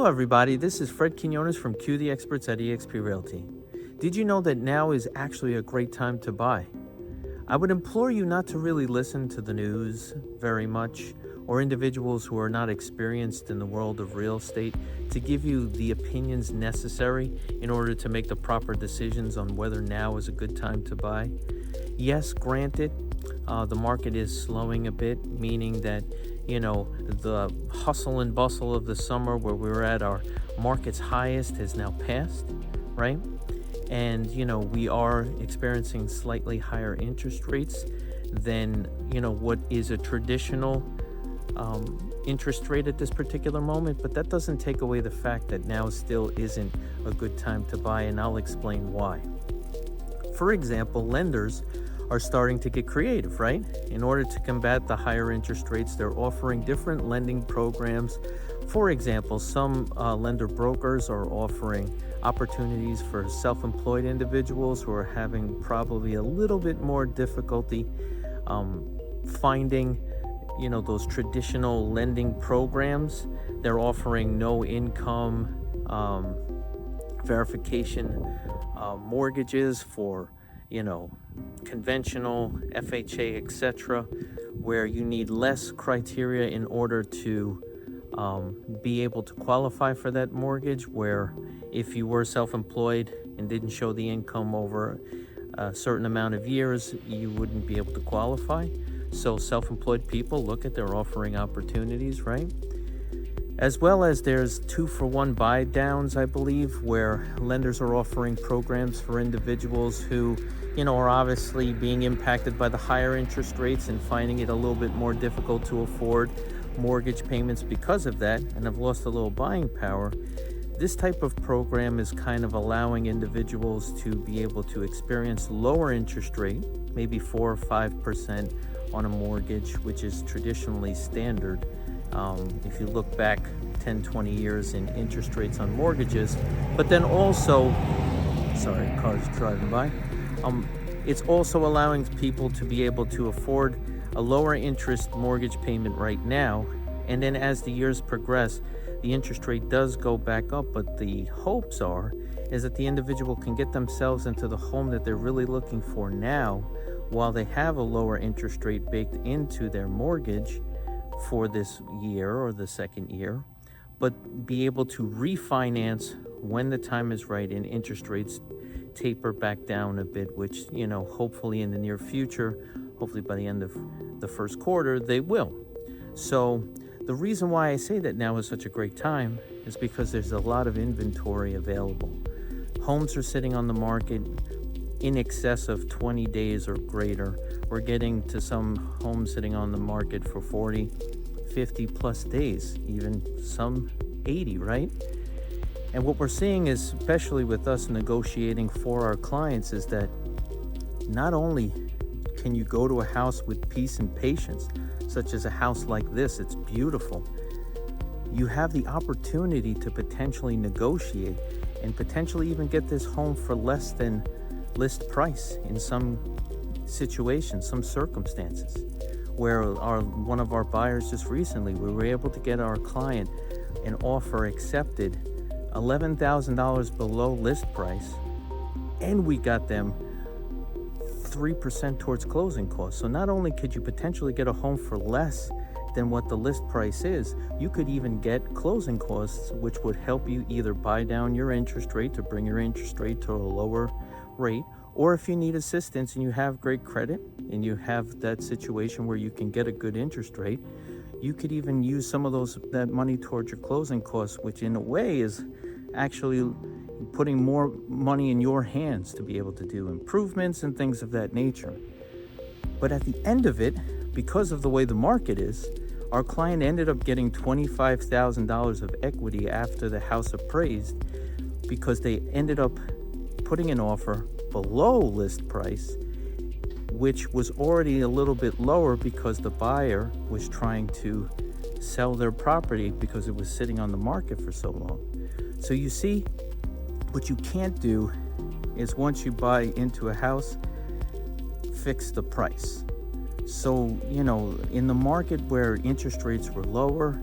everybody, this is Fred Quinones from qtheexperts at eXp Realty. Did you know that now is actually a great time to buy? I would implore you not to really listen to the news very much, or individuals who are not experienced in the world of real estate to give you the opinions necessary in order to make the proper decisions on whether now is a good time to buy. Yes, granted, the market is slowing a bit, meaning that the hustle and bustle of the summer where we were at our market's highest has now passed, right? And we are experiencing slightly higher interest rates than what is a traditional interest rate at this particular moment, but that doesn't take away the fact that now still isn't a good time to buy, and I'll explain why. For example, lenders are starting to get creative, right? In order to combat the higher interest rates, they're offering different lending programs. For example, some lender brokers are offering opportunities for self-employed individuals who are having probably a little bit more difficulty finding those traditional lending programs. They're offering no income verification mortgages for conventional FHA, etc., where you need less criteria in order to be able to qualify for that mortgage, where if you were self-employed and didn't show the income over a certain amount of years, you wouldn't be able to qualify. So self-employed people, they're offering opportunities, right? As well as there's 2-for-1 buy downs, I believe, where lenders are offering programs for individuals who, are obviously being impacted by the higher interest rates and finding it a little bit more difficult to afford mortgage payments because of that, and have lost a little buying power. This type of program is kind of allowing individuals to be able to experience lower interest rate, maybe 4 or 5% on a mortgage, which is traditionally standard. If you look back 10, 20 years in interest rates on mortgages, but then also, cars driving by. It's also allowing people to be able to afford a lower interest mortgage payment right now. And then as the years progress, the interest rate does go back up, but the hopes is that the individual can get themselves into the home that they're really looking for now, while they have a lower interest rate baked into their mortgage for this year or the second year, but be able to refinance when the time is right and interest rates taper back down a bit, which, hopefully in the near future, hopefully by the end of the first quarter, they will. So the reason why I say that now is such a great time is because there's a lot of inventory available. Homes are sitting on the market in excess of 20 days or greater. We're getting to some homes sitting on the market for 40, 50 plus days, even some 80, right? And what we're seeing is, especially with us negotiating for our clients, is that not only can you go to a house with peace and patience, such as a house like this, it's beautiful, you have the opportunity to potentially negotiate and potentially even get this home for less than list price in some situations, some circumstances, where one of our buyers just recently, we were able to get our client an offer accepted $11,000 below list price, and we got them 3% towards closing costs. So not only could you potentially get a home for less than what the list price is, you could even get closing costs, which would help you either buy down your interest rate to bring your interest rate to a lower rate, or if you need assistance and you have great credit and you have that situation where you can get a good interest rate, you could even use some of that money towards your closing costs, which in a way is actually putting more money in your hands to be able to do improvements and things of that nature. But at the end of it, because of the way the market is, our client ended up getting $25,000 of equity after the house appraised, because they ended up putting an offer below list price, which was already a little bit lower because the buyer was trying to sell their property because it was sitting on the market for so long. So you see, what you can't do is, once you buy into a house, fix the price. So, in the market where interest rates were lower,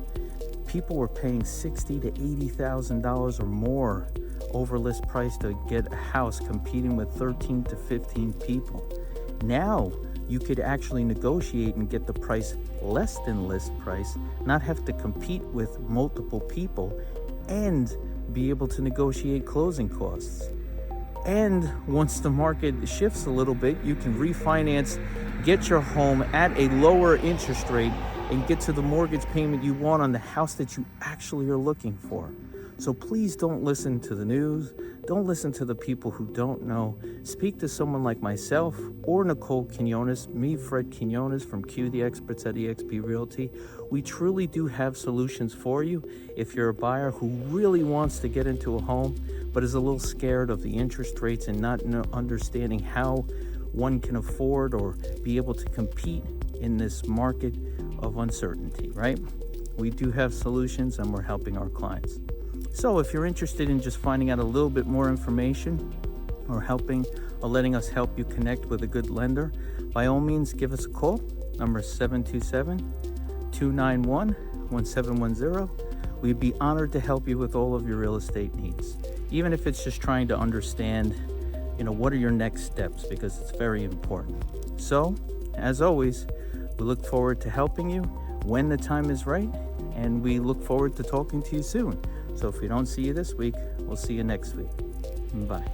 people were paying $60,000 to $80,000 or more over list price to get a house, competing with 13 to 15 people. Now you could actually negotiate and get the price less than list price, not have to compete with multiple people, and be able to negotiate closing costs. And once the market shifts a little bit, you can refinance, get your home at a lower interest rate, and get to the mortgage payment you want on the house that you actually are looking for. So please don't listen to the news. Don't listen to the people who don't know. Speak to someone like myself or Nicole Quiñones, me, Fred Quiñones from the experts at eXp Realty. We truly do have solutions for you if you're a buyer who really wants to get into a home, but is a little scared of the interest rates and not understanding how one can afford or be able to compete in this market of uncertainty, right? We do have solutions and we're helping our clients. So if you're interested in just finding out a little bit more information or helping or letting us help you connect with a good lender, by all means, give us a call. Number 727-291-1710. We'd be honored to help you with all of your real estate needs, even if it's just trying to understand, what are your next steps, because it's very important. So, as always, we look forward to helping you when the time is right, and we look forward to talking to you soon. So if we don't see you this week, we'll see you next week. Bye.